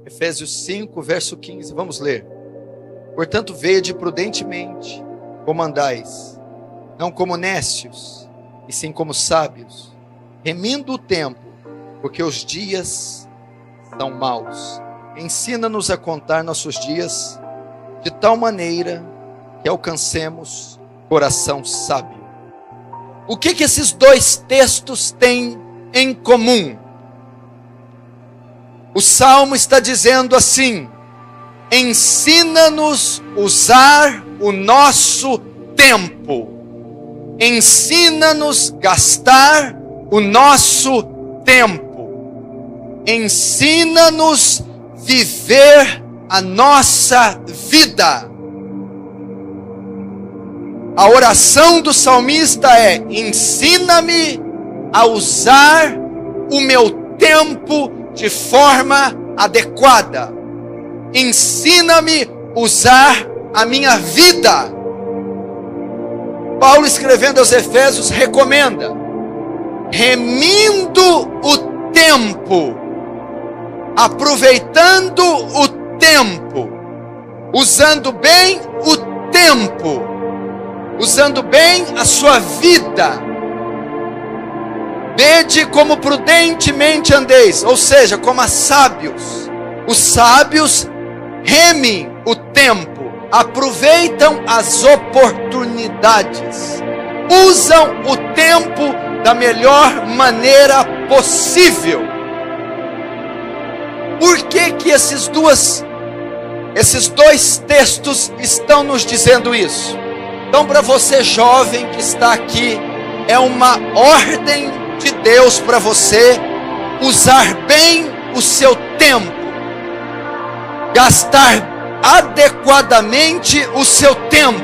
Efésios 5, verso 15, vamos ler. Portanto, vede prudentemente como andais, não como nécios, e sim como sábios, remindo o tempo, porque os dias são maus. Ensina-nos a contar nossos dias de tal maneira que alcancemos coração sábio. O que esses dois textos têm em comum? O Salmo está dizendo assim: ensina-nos a usar o nosso tempo. Ensina-nos a gastar o nosso tempo. Ensina-nos a viver a nossa vida. A oração do salmista é: ensina-me a usar o meu tempo de forma adequada. Ensina-me a usar a minha vida. Paulo, escrevendo aos Efésios, recomenda: remindo o tempo, aproveitando o tempo, usando bem o tempo, usando bem a sua vida. Vede como prudentemente andeis, ou seja, como a sábios. Os sábios remem o tempo, aproveitam as oportunidades, usam o tempo da melhor maneira possível. Por que esses dois textos estão nos dizendo isso? Então, para você jovem que está aqui, é uma ordem de Deus para você usar bem o seu tempo, gastar adequadamente o seu tempo,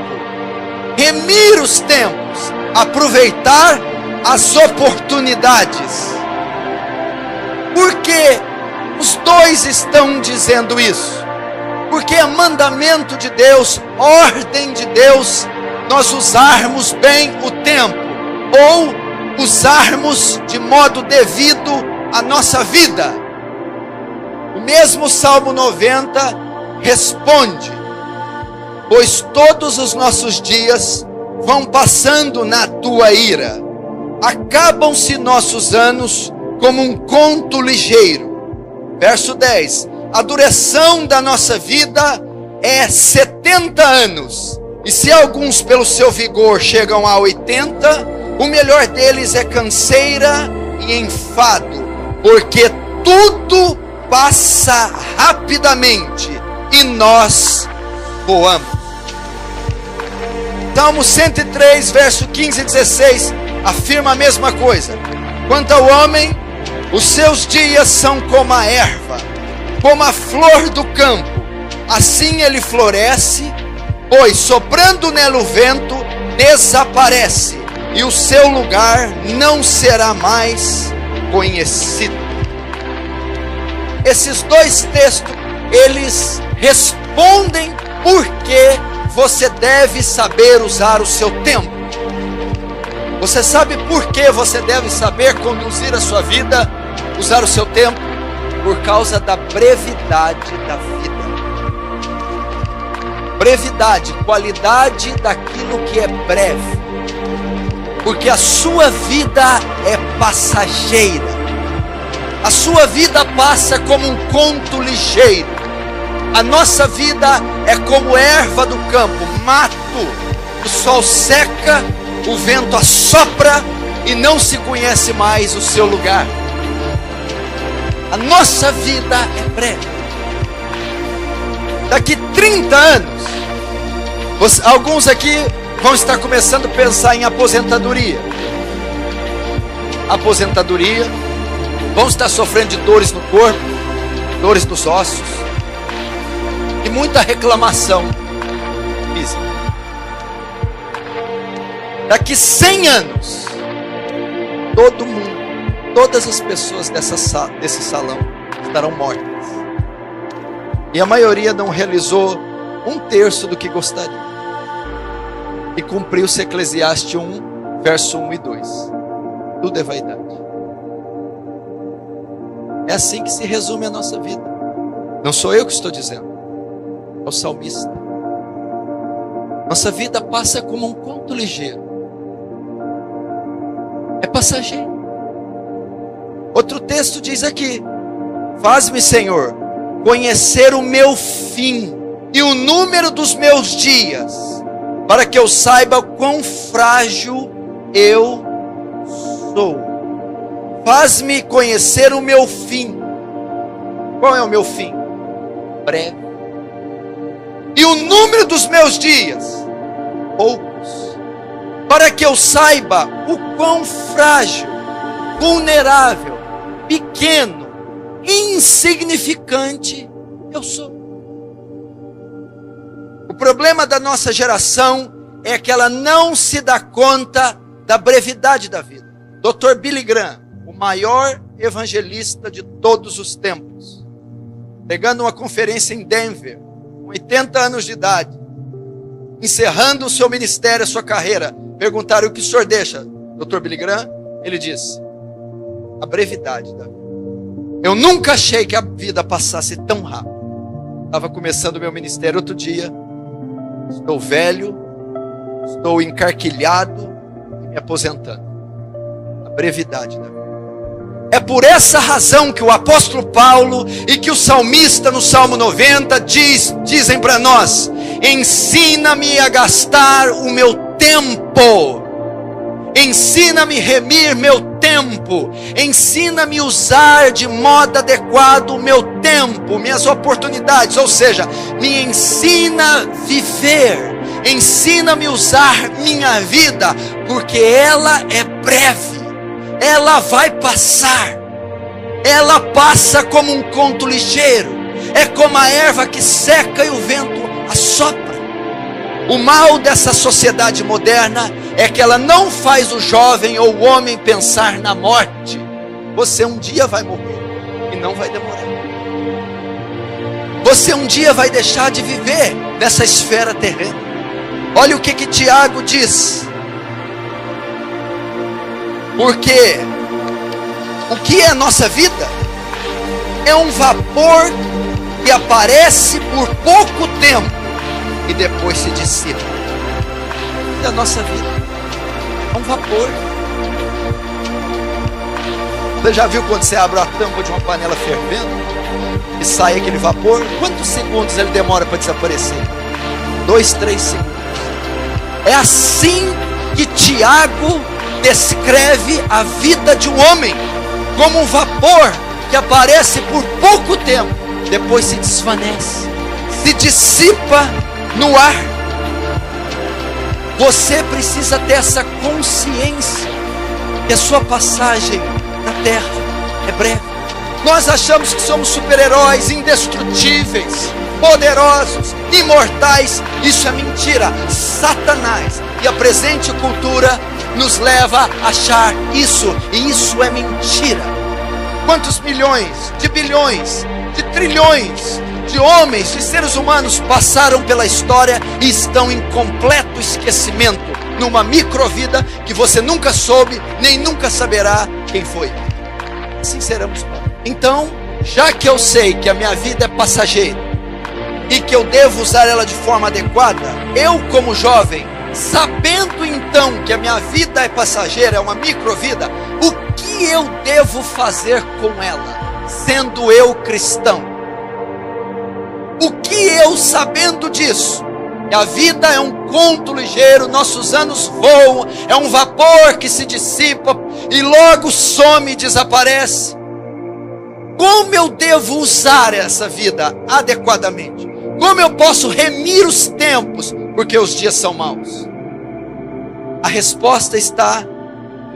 remir os tempos, aproveitar as oportunidades. Por que os dois estão dizendo isso? Porque é mandamento de Deus, ordem de Deus, nós usarmos bem o tempo, ou usarmos de modo devido a nossa vida. O mesmo Salmo 90 responde: pois todos os nossos dias vão passando na tua ira, acabam-se nossos anos como um conto ligeiro. Verso 10: a duração da nossa vida é 70 anos, e se alguns pelo seu vigor chegam a 80, o melhor deles é canseira e enfado, porque tudo passa rapidamente e nós voamos. Salmo 103, verso 15 e 16, afirma a mesma coisa. Quanto ao homem, os seus dias são como a erva, como a flor do campo, assim ele floresce, pois soprando nele o vento, desaparece, e o seu lugar não será mais conhecido. Esses dois textos, eles respondem por que você deve saber usar o seu tempo. Você sabe por que você deve saber conduzir a sua vida, usar o seu tempo? Por causa da brevidade da vida. Brevidade, qualidade daquilo que é breve. Porque a sua vida é passageira. A sua vida passa como um conto ligeiro. A nossa vida é como erva do campo, mato. O sol seca, o vento assopra e não se conhece mais o seu lugar. A nossa vida é breve. Daqui 30 anos, alguns aqui vão estar começando a pensar em aposentadoria. Vão estar sofrendo de dores no corpo, dores nos ossos, e muita reclamação física. Daqui 100 anos, todo mundo, todas as pessoas desse salão estarão mortas. E a maioria não realizou 1/3 do que gostaria. E cumpriu-se Eclesiastes 1, verso 1 e 2. Tudo é vaidade. É assim que se resume a nossa vida. Não sou eu que estou dizendo, é o salmista. Nossa vida passa como um conto ligeiro. É passageiro. Outro texto diz aqui: faz-me, Senhor, conhecer o meu fim e o número dos meus dias, para que eu saiba quão frágil eu sou. Faz-me conhecer o meu fim. Qual é o meu fim? Breve. E o número dos meus dias? Poucos. Para que eu saiba o quão frágil, vulnerável, pequeno, insignificante eu sou. O problema da nossa geração é que ela não se dá conta da brevidade da vida. Dr. Billy Graham, o maior evangelista de todos os tempos, pegando uma conferência em Denver, com 80 anos de idade, encerrando o seu ministério, a sua carreira, perguntaram: o que o senhor deixa, Dr. Billy Graham? Ele disse: a brevidade da vida. Eu nunca achei que a vida passasse tão rápido. Estava começando o meu ministério outro dia, estou velho, estou encarquilhado e me aposentando. A brevidade da vida. É por essa razão que o apóstolo Paulo e que o salmista no Salmo 90 dizem para nós: ensina-me a gastar o meu tempo, ensina-me a remir meu tempo, ensina-me a usar de modo adequado o meu tempo, minhas oportunidades, ou seja, me ensina a viver, ensina-me a usar minha vida, porque ela é breve, ela vai passar, ela passa como um conto ligeiro, é como a erva que seca e o vento assopra. O mal dessa sociedade moderna é que ela não faz o jovem ou o homem pensar na morte. Você um dia vai morrer e não vai demorar. Você um dia vai deixar de viver nessa esfera terrena. Olha o que Tiago diz. Porque o que é a nossa vida? É um vapor que aparece por pouco tempo e depois se dissipa. É a nossa vida. É um vapor. Você já viu quando você abre a tampa de uma panela fervendo e sai aquele vapor? Quantos segundos ele demora para desaparecer? 2, 3 segundos. É assim que Tiago descreve a vida de um homem, como um vapor que aparece por pouco tempo, depois se desvanece, se dissipa no ar. Você precisa ter essa consciência que a sua passagem na terra é breve. Nós achamos que somos super-heróis, indestrutíveis, poderosos, imortais. Isso é mentira. Satanás e a presente cultura nos leva a achar isso, e isso é mentira. Quantos milhões, de bilhões, de trilhões de homens, de seres humanos passaram pela história e estão em completo esquecimento, numa microvida que você nunca soube, nem nunca saberá quem foi. Sinceramos. Então, já que eu sei que a minha vida é passageira e que eu devo usar ela de forma adequada, eu como jovem, sabendo então que a minha vida é passageira, é uma microvida, o que eu devo fazer com ela, sendo eu cristão? O que eu, sabendo disso, que a vida é um conto ligeiro, nossos anos voam, é um vapor que se dissipa e logo some e desaparece, como eu devo usar essa vida adequadamente? Como eu posso remir os tempos, porque os dias são maus? A resposta está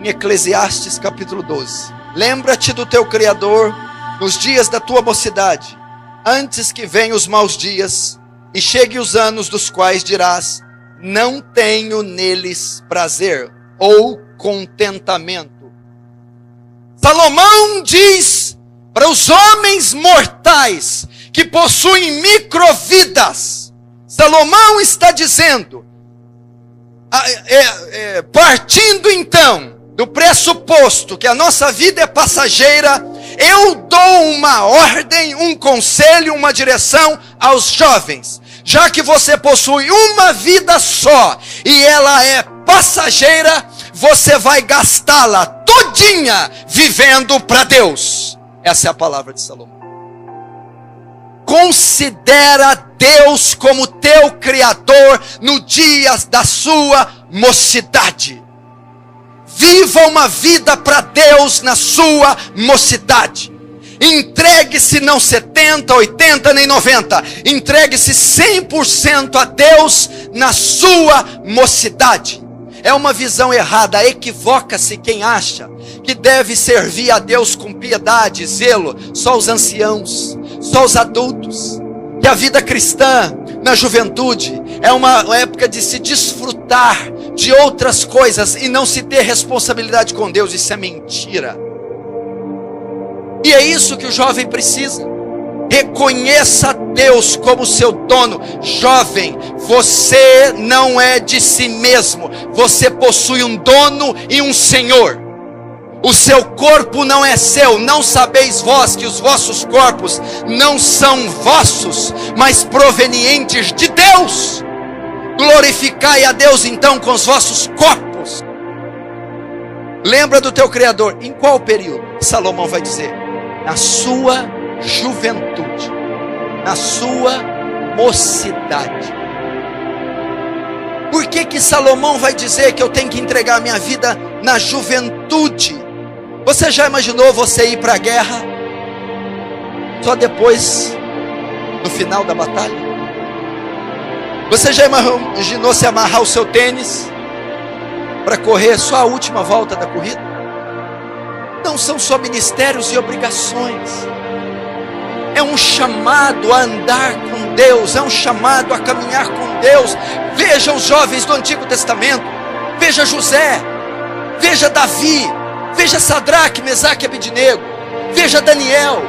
em Eclesiastes capítulo 12. Lembra-te do teu Criador nos dias da tua mocidade, antes que venham os maus dias e cheguem os anos dos quais dirás: não tenho neles prazer ou contentamento. Salomão diz para os homens mortais que possuem microvidas. Salomão está dizendo, partindo então do pressuposto que a nossa vida é passageira, Eu dou uma ordem, um conselho, uma direção aos jovens. Já que você possui uma vida só e ela é passageira, você vai gastá-la todinha vivendo para Deus. Essa é a palavra de Salomão. Considera Deus como teu Criador no dia da sua mocidade. Viva uma vida para Deus na sua mocidade. Entregue-se não 70, 80, nem 90. Entregue-se 100% a Deus na sua mocidade. É uma visão errada, equivoca-se quem acha que deve servir a Deus com piedade, zelo, só os anciãos, só os adultos. Que a vida cristã na juventude é uma época de se desfrutar de outras coisas e não se ter responsabilidade com Deus. Isso é mentira. E é isso que o jovem precisa. Reconheça Deus como seu dono. Jovem, você não é de si mesmo. Você possui um dono e um Senhor. O seu corpo não é seu. Não sabeis vós que os vossos corpos não são vossos, mas provenientes de Deus. Glorificai a Deus então com os vossos corpos. Lembra do teu Criador. Em qual período? Salomão vai dizer: na sua juventude, na sua mocidade. Por que Salomão vai dizer que eu tenho que entregar a minha vida na juventude? Você já imaginou você ir para a guerra só depois, no final da batalha? Você já imaginou se amarrar o seu tênis para correr só a última volta da corrida? Não são só ministérios e obrigações. É um chamado a andar com Deus, é um chamado a caminhar com Deus. Veja os jovens do Antigo Testamento, veja José, veja Davi, veja Sadraque, Mesaque e Abednego, veja Daniel,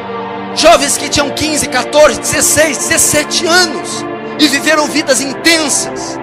jovens que tinham 15, 14, 16, 17 anos e viveram vidas intensas.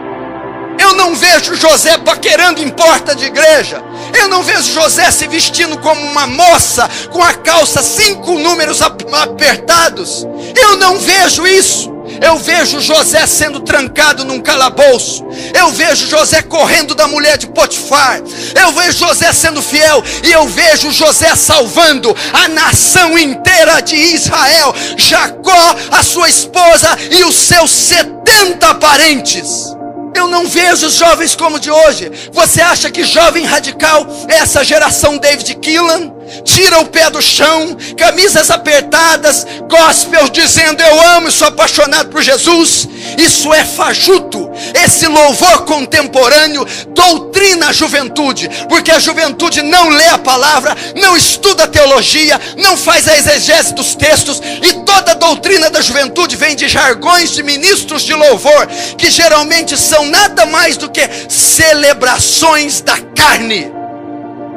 Eu não vejo José paquerando em porta de igreja. Eu não vejo José se vestindo como uma moça com a calça 5 números apertados. Eu não vejo isso. Eu vejo José sendo trancado num calabouço. Eu vejo José correndo da mulher de Potifar. Eu vejo José sendo fiel. E eu vejo José salvando a nação inteira de Israel. Jacó, a sua esposa e os seus 70 parentes. Eu não vejo os jovens como de hoje. Você acha que jovem radical é essa geração David Keelan? Tira o pé do chão, camisas apertadas, gospel dizendo eu amo e sou apaixonado por Jesus. Isso é fajuto. Esse louvor contemporâneo doutrina a juventude, porque a juventude não lê a palavra, não estuda a teologia, não faz a exegese dos textos, e toda a doutrina da juventude vem de jargões de ministros de louvor, que geralmente são nada mais do que celebrações da carne.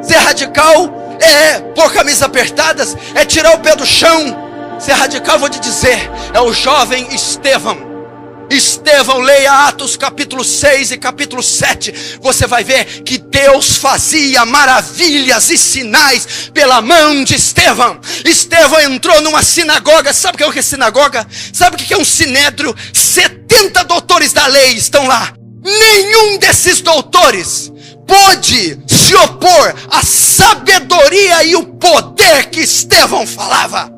Ser radical é pôr camisas apertadas, é tirar o pé do chão. Ser radical, vou te dizer, é o jovem Estevão. Estevão, leia Atos capítulo 6 e capítulo 7. Você vai ver que Deus fazia maravilhas e sinais pela mão de Estevão. Estevão entrou numa sinagoga. Sabe o que é sinagoga? Sabe o que é um sinédrio? 70 doutores da lei estão lá. Nenhum desses doutores pôde se opor à sabedoria e o poder que Estevão falava.